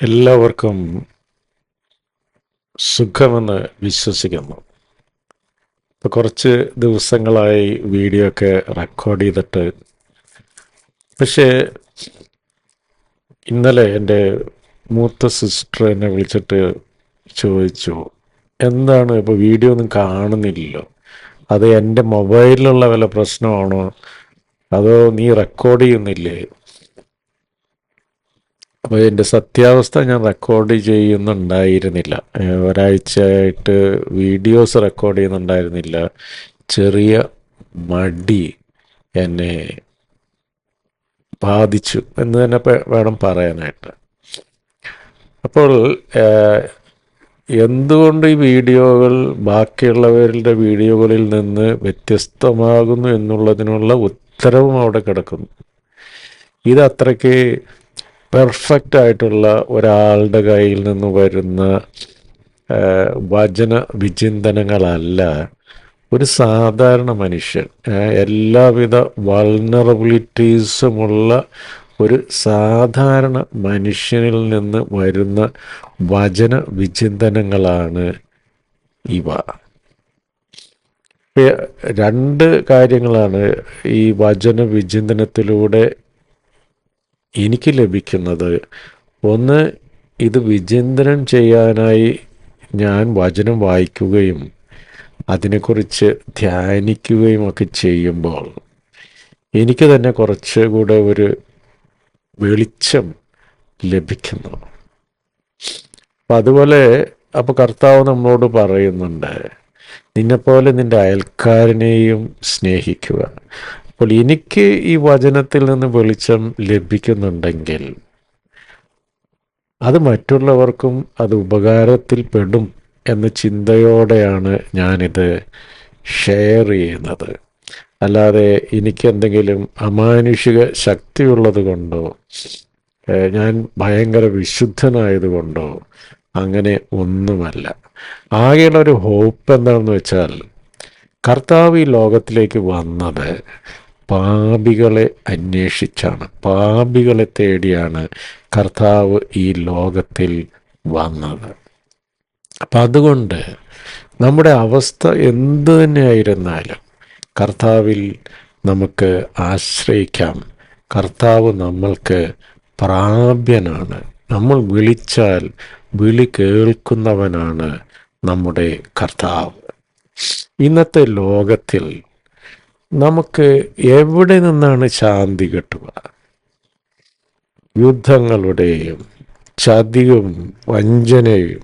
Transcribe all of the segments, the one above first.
എല്ലാവർക്കും സുഖമെന്ന് വിശ്വസിക്കുന്നു. ഇപ്പോൾ കുറച്ച് ദിവസങ്ങളായി വീഡിയോ ഒക്കെ റെക്കോർഡ് ചെയ്തിട്ട്, പക്ഷേ ഇന്നലെ എൻ്റെ മൂത്ത സിസ്റ്റർ എന്നെ വിളിച്ചിട്ട് ചോദിച്ചു, എന്താണ് ഇപ്പോൾ വീഡിയോ ഒന്നും കാണുന്നില്ലല്ലോ, അത് എൻ്റെ മൊബൈലിലുള്ള വല്ല പ്രശ്നമാണോ, അതോ നീ റെക്കോർഡ് ചെയ്യുന്നില്ലേ? അപ്പോൾ എൻ്റെ സത്യാവസ്ഥ, ഞാൻ റെക്കോർഡ് ചെയ്യുന്നുണ്ടായിരുന്നില്ല. ഒരാഴ്ചയായിട്ട് വീഡിയോസ് റെക്കോർഡ് ചെയ്യുന്നുണ്ടായിരുന്നില്ല. ചെറിയ മടി എന്നെ ബാധിച്ചു എന്ന് തന്നെ വേണം പറയാനായിട്ട്. അപ്പോൾ എന്തുകൊണ്ട് ഈ വീഡിയോകൾ ബാക്കിയുള്ളവരുടെ വീഡിയോകളിൽ നിന്ന് വ്യത്യസ്തമാകുന്നു എന്നുള്ളതിനുള്ള ഉത്തരവും അവിടെ കിടക്കുന്നു. ഇത് അത്രയ്ക്ക് പെർഫെക്റ്റ് ആയിട്ടുള്ള ഒരാളുടെ കയ്യിൽ നിന്ന് വരുന്ന വചന വിചിന്തനങ്ങളല്ല. ഒരു സാധാരണ മനുഷ്യൻ, എല്ലാവിധ വൾണറബിലിറ്റീസുമുള്ള ഒരു സാധാരണ മനുഷ്യനിൽ നിന്ന് വരുന്ന വചന വിചിന്തനങ്ങളാണ് ഇവ. രണ്ട് കാര്യങ്ങളാണ് ഈ വചന വിചിന്തനത്തിലൂടെ എനിക്ക് ലഭിക്കുന്നത്. ഒന്ന്, ഇത് വിചിന്തനം ചെയ്യാനായി ഞാൻ വചനം വായിക്കുകയും അതിനെക്കുറിച്ച് ധ്യാനിക്കുകയും ഒക്കെ ചെയ്യുമ്പോൾ എനിക്ക് തന്നെ കുറച്ചുകൂടെ ഒരു വെളിച്ചം ലഭിക്കുന്നു. അപ്പം അതുപോലെ അപ്പോൾ കർത്താവ് നമ്മളോട് പറയുന്നുണ്ട്, നിന്നെപ്പോലെ നിൻ്റെ അയൽക്കാരനെയും സ്നേഹിക്കുക. അപ്പോൾ എനിക്ക് ഈ വചനത്തിൽ നിന്ന് വെളിച്ചം ലഭിക്കുന്നുണ്ടെങ്കിൽ അത് മറ്റുള്ളവർക്കും അത് ഉപകാരത്തിൽപ്പെടും എന്ന ചിന്തയോടെയാണ് ഞാനിത് ഷെയർ ചെയ്യുന്നത്. അല്ലാതെ എനിക്കെന്തെങ്കിലും അമാനുഷിക ശക്തിയുള്ളത് കൊണ്ടോ, ഞാൻ ഭയങ്കര വിശുദ്ധനായതുകൊണ്ടോ അങ്ങനെ ഒന്നുമല്ല. ആകെയുള്ളൊരു ഹോപ്പ് എന്താണെന്ന് വെച്ചാൽ, കർത്താവ് ഈ ലോകത്തിലേക്ക് വന്നത് പാപികളെ അന്വേഷിച്ചാണ്, പാപികളെ തേടിയാണ് കർത്താവ് ഈ ലോകത്തിൽ വന്നത്. അപ്പം അതുകൊണ്ട് നമ്മുടെ അവസ്ഥ എന്തു തന്നെയായിരുന്നാലും കർത്താവിൽ നമുക്ക് ആശ്രയിക്കാം. കർത്താവ് നമ്മൾക്ക് പ്രാപ്യനാണ്. നമ്മൾ വിളിച്ചാൽ വിളി കേൾക്കുന്നവനാണ് നമ്മുടെ കർത്താവ്. ഇന്നത്തെ ലോകത്തിൽ നമുക്ക് എവിടെ നിന്നാണ് ശാന്തി കിട്ടുക? യുദ്ധങ്ങളുടെയും ചതിയും വഞ്ചനയും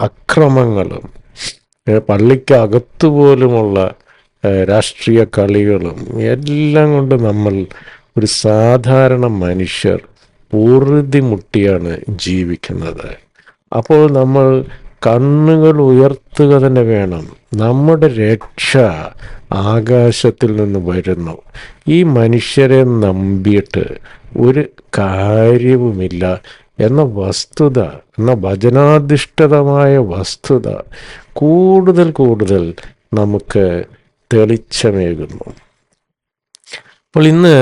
അക്രമങ്ങളും പള്ളിക്കകത്തു പോലുമുള്ള രാഷ്ട്രീയ കളികളും എല്ലാം കൊണ്ട് നമ്മൾ ഒരു സാധാരണ മനുഷ്യർ പൊറുതിമുട്ടിയാണ് ജീവിക്കുന്നത്. അപ്പോൾ നമ്മൾ കണ്ണുകൾ ഉയർത്തുക തന്നെ വേണം. നമ്മുടെ രക്ഷ ആകാശത്തിൽ നിന്ന് വരുന്നു. ഈ മനുഷ്യരെ നമ്പിയിട്ട് ഒരു കാര്യവുമില്ല എന്ന വസ്തുത, എന്ന വചനാധിഷ്ഠിതമായ വസ്തുത കൂടുതൽ കൂടുതൽ നമുക്ക് തെളിച്ചമേകുന്നു. അപ്പോൾ ഇന്ന്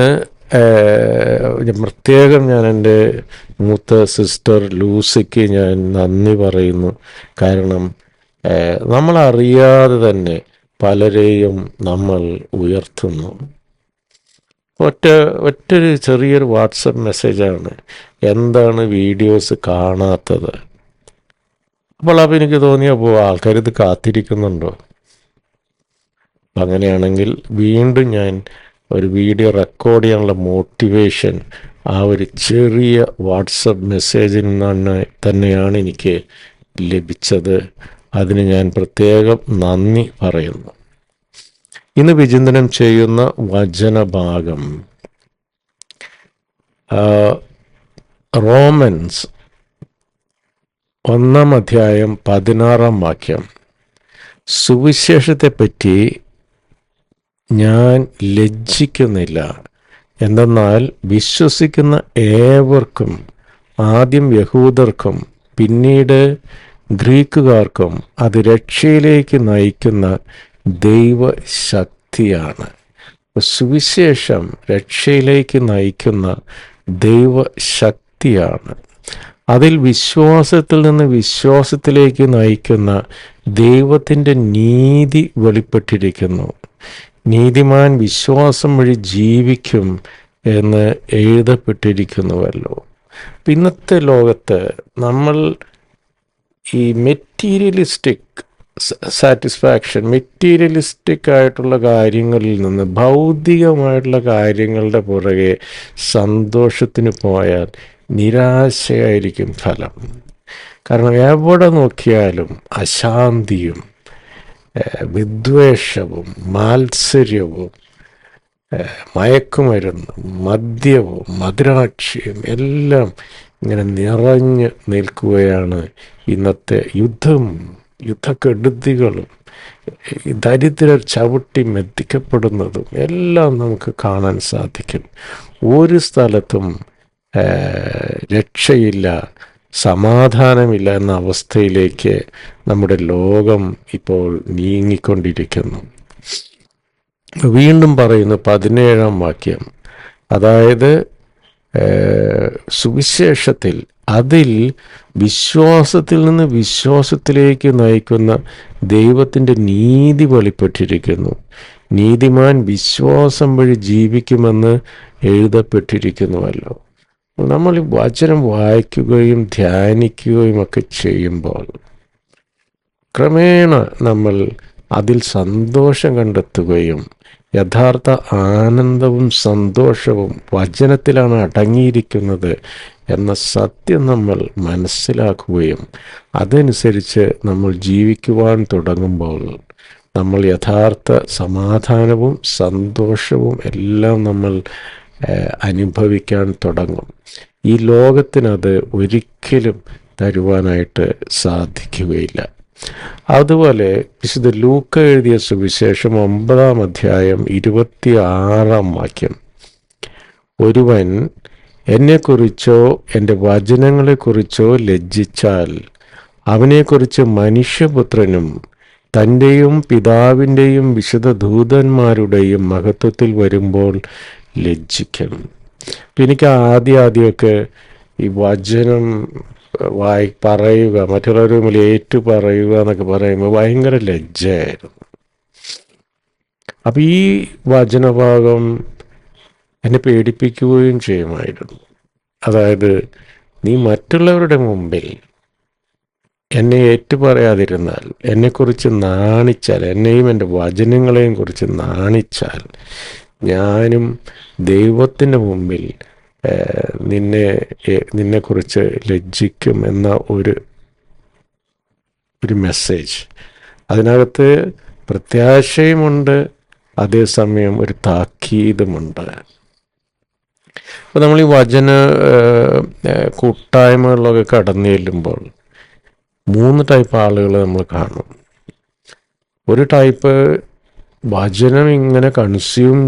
പ്രത്യേകം ഞാൻ എൻ്റെ മൂത്ത സിസ്റ്റർ ലൂസിക്ക് ഞാൻ നന്ദി പറയുന്നു. കാരണം നമ്മളറിയാതെ പലരെയും നമ്മൾ ഉയർത്തുന്നു. ഒറ്റൊരു ചെറിയൊരു വാട്സപ്പ് മെസ്സേജാണ്, എന്താണ് വീഡിയോസ് കാണാത്തത്? അപ്പോൾ എനിക്ക് തോന്നിയപ്പോൾ ആൾക്കാരിത് കാത്തിരിക്കുന്നുണ്ടോ? അങ്ങനെയാണെങ്കിൽ വീണ്ടും ഞാൻ ഒരു വീഡിയോ റെക്കോർഡ് ചെയ്യാനുള്ള മോട്ടിവേഷൻ ആ ഒരു ചെറിയ വാട്സപ്പ് മെസ്സേജിൽ നിന്ന് തന്നെയാണ് എനിക്ക് ലഭിച്ചത്. അതിന് ഞാൻ പ്രത്യേകം നന്ദി പറയുന്നു. ഇന്ന് വിചിന്തനം ചെയ്യുന്ന വചനഭാഗം റോമൻസ് 1:16 സുവിശേഷത്തെപ്പറ്റി ഞാൻ ലജ്ജിക്കുന്നില്ല, എന്തെന്നാൽ വിശ്വസിക്കുന്ന ഏവർക്കും, ആദ്യം യഹൂദർക്കും പിന്നീട് ഗ്രീക്കുകാർക്കും, അത് രക്ഷയിലേക്ക് നയിക്കുന്ന ദൈവശക്തിയാണ്. സുവിശേഷം രക്ഷയിലേക്ക് നയിക്കുന്ന ദൈവശക്തി ശക്തിയാണ്. അതിൽ വിശ്വാസത്തിൽ നിന്ന് വിശ്വാസത്തിലേക്ക് നയിക്കുന്ന ദൈവത്തിൻ്റെ നീതി വെളിപ്പെട്ടിരിക്കുന്നു. നീതിമാൻ വിശ്വാസം വഴി ജീവിക്കും എന്ന് എഴുതപ്പെട്ടിരിക്കുന്നുവല്ലോ. ഇന്നത്തെ ലോകത്ത് നമ്മൾ ഈ മെറ്റീരിയലിസ്റ്റിക് സാറ്റിസ്ഫാക്ഷൻ, മെറ്റീരിയലിസ്റ്റിക് ആയിട്ടുള്ള കാര്യങ്ങളിൽ നിന്ന് ഭൗതികമായിട്ടുള്ള കാര്യങ്ങളുടെ പുറകെ സന്തോഷത്തിന് പോയാൽ നിരാശയായിരിക്കും ഫലം. കാരണം എവിടെ നോക്കിയാലും അശാന്തിയും വിദ്വേഷവും മാത്സര്യവും മയക്കുമരുന്നും മദ്യവും മധുരാക്ഷിയും എല്ലാം ഇങ്ങനെ നിറഞ്ഞ് നിൽക്കുകയാണ്. ഇന്നത്തെ യുദ്ധക്കെടുതികളും ദരിദ്രർ ചവിട്ടി മെതിക്കപ്പെടുന്നതും എല്ലാം നമുക്ക് കാണാൻ സാധിക്കും. ഒരു സ്ഥലത്തും രക്ഷയില്ല, സമാധാനമില്ല എന്ന അവസ്ഥയിലേക്ക് നമ്മുടെ ലോകം ഇപ്പോൾ നീങ്ങിക്കൊണ്ടിരിക്കുന്നു. വീണ്ടും പറയുന്നു 17-ാം വാക്യം, അതായത് സുവിശേഷത്തിൽ അതിൽ വിശ്വാസത്തിൽ നിന്ന് വിശ്വാസത്തിലേക്ക് നയിക്കുന്ന ദൈവത്തിൻ്റെ നീതി വെളിപ്പെട്ടിരിക്കുന്നു. നീതിമാൻ വിശ്വാസം വഴി ജീവിക്കുമെന്ന് എഴുതപ്പെട്ടിരിക്കുന്നുവല്ലോ. നമ്മൾ വചനം വായിക്കുകയും ധ്യാനിക്കുകയും ഒക്കെ ചെയ്യുമ്പോൾ ക്രമേണ നമ്മൾ അതിൽ സന്തോഷം കണ്ടെത്തുകയും യഥാർത്ഥ ആനന്ദവും സന്തോഷവും വചനത്തിലാണ് അടങ്ങിയിരിക്കുന്നത് എന്ന സത്യം നമ്മൾ മനസ്സിലാക്കുകയും അതനുസരിച്ച് നമ്മൾ ജീവിക്കുവാൻ തുടങ്ങുമ്പോൾ നമ്മൾ യഥാർത്ഥ സമാധാനവും സന്തോഷവും എല്ലാം നമ്മൾ അനുഭവിക്കാൻ തുടങ്ങും. ഈ ലോകത്തിനത് ഒരിക്കലും തരുവാനായിട്ട് സാധിക്കുകയില്ല. അതുപോലെ വിശുദ്ധ ലൂക്ക എഴുതിയ സുവിശേഷം 9-ാം അധ്യായം 26-ാം വാക്യം, ഒരുവൻ എന്നെക്കുറിച്ചോ എൻ്റെ വചനങ്ങളെക്കുറിച്ചോ ലജ്ജിച്ചാൽ അവനെക്കുറിച്ച് മനുഷ്യപുത്രനും തൻ്റെയും പിതാവിൻ്റെയും വിശുദ്ധ ദൂതന്മാരുടെയും മഹത്വത്തിൽ വരുമ്പോൾ ലജ്ജിക്കും. എനിക്ക് ആദ്യമൊക്കെ ഈ വചനം പറയുക, മറ്റുള്ളവരുടെ മുന്നിൽ ഏറ്റു പറയുക എന്നൊക്കെ പറയുമ്പോൾ ഭയങ്കര ലജ്ജയായിരുന്നു. അപ്പം ഈ വചനഭാഗം എന്നെ പേടിപ്പിക്കുകയും ചെയ്യുമായിരുന്നു. അതായത്, നീ മറ്റുള്ളവരുടെ മുമ്പിൽ എന്നെ ഏറ്റുപറയാതിരുന്നാൽ, എന്നെക്കുറിച്ച് നാണിച്ചാൽ, എന്നെയും എൻ്റെ വചനങ്ങളെയും കുറിച്ച് നാണിച്ചാൽ, ഞാനും ദൈവത്തിൻ്റെ മുമ്പിൽ നിന്നെക്കുറിച്ച് ലജ്ജിക്കും എന്ന ഒരു മെസ്സേജ്. അതിനകത്ത് പ്രത്യാശയുമുണ്ട്, അതേസമയം ഒരു താക്കീതുമുണ്ട്. അപ്പോൾ നമ്മൾ ഈ വചന കൂട്ടായ്മകളിലൊക്കെ കടന്നു ചെല്ലുമ്പോൾ 3 ടൈപ്പ് ആളുകൾ നമ്മൾ കാണും. ഒരു ടൈപ്പ് വചനം ഇങ്ങനെ കൺസ്യൂം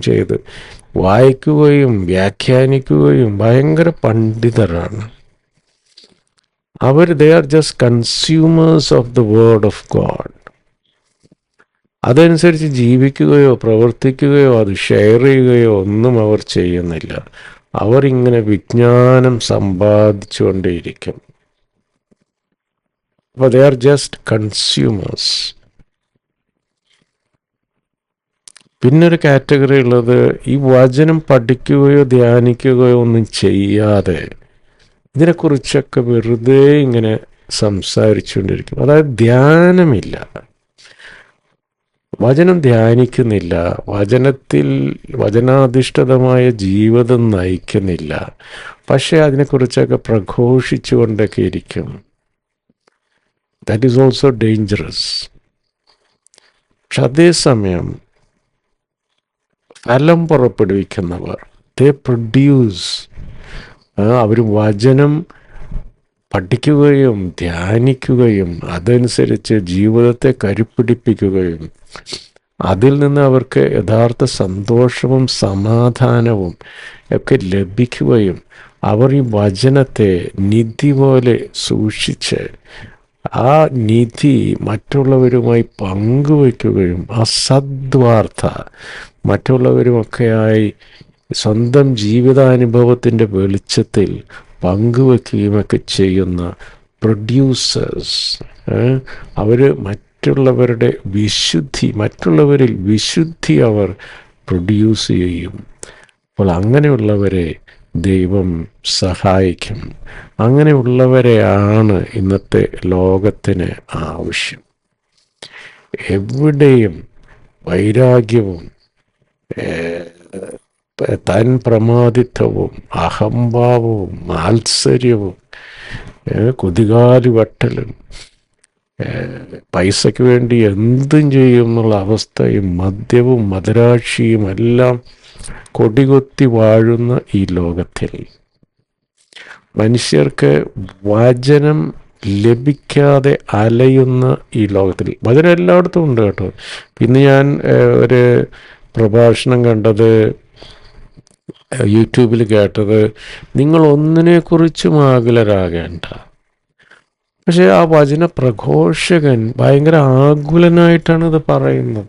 ചെയ്ത് വായിക്കുകയും വ്യാഖ്യാനിക്കുകയും ഭയങ്കര പണ്ഡിതരാണ്. They are just consumers of the word of God. അതനുസരിച്ച് ജീവിക്കുകയോ പ്രവർത്തിക്കുകയോ അത് ഷെയർ ചെയ്യുകയോ ഒന്നും അവർ ചെയ്യുന്നില്ല. അവർ ഇങ്ങനെ വിജ്ഞാനം സമ്പാദിച്ചുകൊണ്ടേയിരിക്കും. അപ്പോൾ ദേ ആർ ജസ്റ്റ് കൺസ്യൂമേഴ്സ്. പിന്നൊരു കാറ്റഗറി ഉള്ളത്, ഈ വചനം പഠിക്കുകയോ ധ്യാനിക്കുകയോ ഒന്നും ചെയ്യാതെ ഇതിനെക്കുറിച്ചൊക്കെ വെറുതെ ഇങ്ങനെ സംസാരിച്ചുകൊണ്ടിരിക്കും. അതായത് ധ്യാനമില്ല, വചനം ധ്യാനിക്കുന്നില്ല, വചനാധിഷ്ഠിതമായ ജീവിതം നയിക്കുന്നില്ല, പക്ഷേ അതിനെക്കുറിച്ചൊക്കെ പ്രഘോഷിച്ചുകൊണ്ടൊക്കെ ഇരിക്കും. That is also dangerous. പക്ഷെ അതേസമയം ഫലം പുറപ്പെടുവിക്കുന്നവർ, ദേ പ്രൊഡ്യൂസ്, അവർ വചനം പഠിക്കുകയും ധ്യാനിക്കുകയും അതനുസരിച്ച് ജീവിതത്തെ കരുപ്പിടിപ്പിക്കുകയും അതിൽ നിന്ന് അവർക്ക് യഥാർത്ഥ സന്തോഷവും സമാധാനവും ഒക്കെ ലഭിക്കുകയും അവർ ഈ വചനത്തെ നിധി പോലെ സൂക്ഷിച്ച് ആ നിധി മറ്റുള്ളവരുമായി പങ്കുവയ്ക്കുകയും ആ സദ്വാർത്ത മറ്റുള്ളവരുമൊക്കെയായി സ്വന്തം ജീവിതാനുഭവത്തിൻ്റെ വെളിച്ചത്തിൽ പങ്കുവെക്കുകയുമൊക്കെ ചെയ്യുന്ന പ്രൊഡ്യൂസേഴ്സ്. അവർ മറ്റുള്ളവരിൽ വിശുദ്ധി അവർ പ്രൊഡ്യൂസ് ചെയ്യും. അപ്പോൾ അങ്ങനെയുള്ളവരെ ദൈവം സഹായിക്കും. അങ്ങനെയുള്ളവരെയാണ് ഇന്നത്തെ ലോകത്തിന് ആവശ്യം. എവിടെയും വൈരാഗ്യവും താൻ പ്രമാദിത്വവും അഹംഭാവവും മാത്സര്യവും കുതികാലി വട്ടലും പൈസയ്ക്ക് വേണ്ടി എന്തും ചെയ്യും എന്നുള്ള അവസ്ഥയും മദ്യവും മദരാക്ഷിയും എല്ലാം കൊടികൊത്തി വാഴുന്ന ഈ ലോകത്തിൽ മനുഷ്യർക്ക് വചനം ലഭിക്കാതെ അലയുന്ന ഈ ലോകത്തിൽ, വചനം എല്ലായിടത്തും ഉണ്ട് കേട്ടോ. പിന്നെ ഞാൻ ഒരു പ്രഭാഷണം കണ്ടത്, യൂട്യൂബിൽ കേട്ടത്, നിങ്ങൾ ഒന്നിനെക്കുറിച്ചും ആകുലരാകേണ്ട. പക്ഷെ ആ വചന പ്രഘോഷകൻ ഭയങ്കര ആകുലനായിട്ടാണ് ഇത് പറയുന്നത്.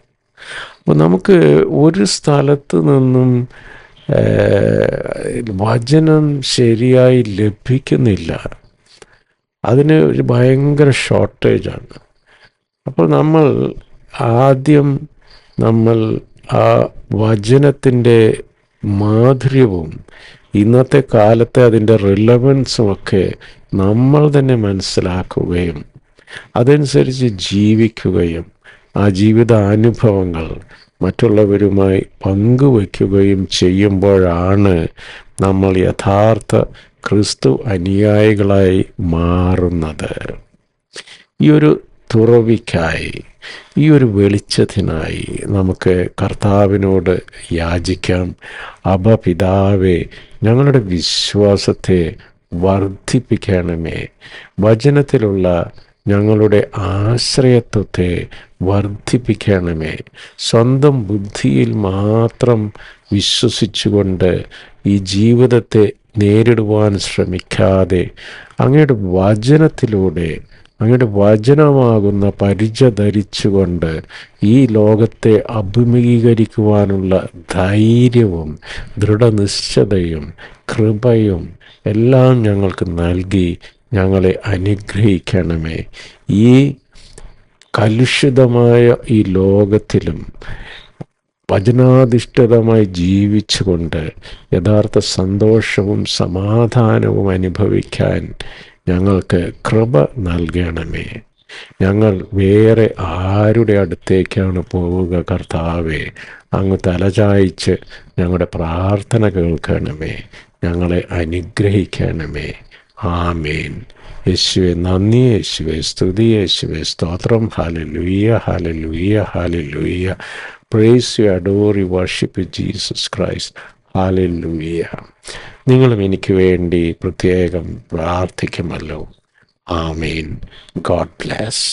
അപ്പോൾ നമുക്ക് ഒരു സ്ഥലത്ത് നിന്നും വചനം ശരിയായി ലഭിക്കുന്നില്ല. അതിന് ഒരു ഭയങ്കര ഷോർട്ടേജാണ്. അപ്പോൾ ആദ്യം നമ്മൾ ആ വചനത്തിൻ്റെ മാധുര്യവും ഇന്നത്തെ കാലത്തെ അതിൻ്റെ റിലവൻസും ഒക്കെ നമ്മൾ തന്നെ മനസ്സിലാക്കുകയും അതനുസരിച്ച് ജീവിക്കുകയും ആ ജീവിതാനുഭവങ്ങൾ മറ്റുള്ളവരുമായി പങ്കുവയ്ക്കുകയും ചെയ്യുമ്പോഴാണ് നമ്മൾ യഥാർത്ഥ ക്രിസ്തു അനുയായികളായി മാറുന്നത്. ഈ ഒരു തുറവിക്കായി, ഈ ഒരു വെളിച്ചത്തിനായി നമുക്ക് കർത്താവിനോട് യാചിക്കാം. അബ പിതാവേ, ഞങ്ങളുടെ വിശ്വാസത്തെ വർദ്ധിപ്പിക്കണമേ. വചനത്തിലുള്ള ഞങ്ങളുടെ ആശ്രയത്വത്തെ വർദ്ധിപ്പിക്കണമേ. സ്വന്തം ബുദ്ധിയിൽ മാത്രം വിശ്വസിച്ചുകൊണ്ട് ഈ ജീവിതത്തെ നേരിടുവാൻ ശ്രമിക്കാതെ അങ്ങയുടെ വചനത്തിലൂടെ, അങ്ങയുടെ വചനമാകുന്ന പരിച ധരിച്ചുകൊണ്ട് ഈ ലോകത്തെ അഭിമുഖീകരിക്കുവാനുള്ള ധൈര്യവും ദൃഢനിശ്ചയതയും കൃപയും എല്ലാം ഞങ്ങൾക്ക് നൽകി ഞങ്ങളെ അനുഗ്രഹിക്കണമേ. ഈ കലുഷിതമായ ഈ ലോകത്തിലും വചനാധിഷ്ഠിതമായി ജീവിച്ചുകൊണ്ട് യഥാർത്ഥ സന്തോഷവും സമാധാനവും അനുഭവിക്കാൻ ഞങ്ങൾക്ക് കൃപ നൽകണമേ. ഞങ്ങൾ വേറെ ആരുടെ അടുത്തേക്കാണ് പോവുക കർത്താവേ? അങ്ങ് തലചായ്ച്ച് ഞങ്ങളുടെ പ്രാർത്ഥന കേൾക്കണമേ. ഞങ്ങളെ അനുഗ്രഹിക്കണമേ. ആമേൻ. യേശുവേ നന്ദി, യേശുവേ സ്തുതി, യേശുവേ സ്തോത്രം. ഹല്ലേലൂയ, ഹല്ലേലൂയ, ഹല്ലേലൂയ. Praise you, adore you, worship you Jesus Christ. ഹല്ലേലൂയ. നിങ്ങളും എനിക്ക് വേണ്ടി പ്രത്യേകം പ്രാർത്ഥിക്കുമല്ലോ. ആമേൻ. God bless.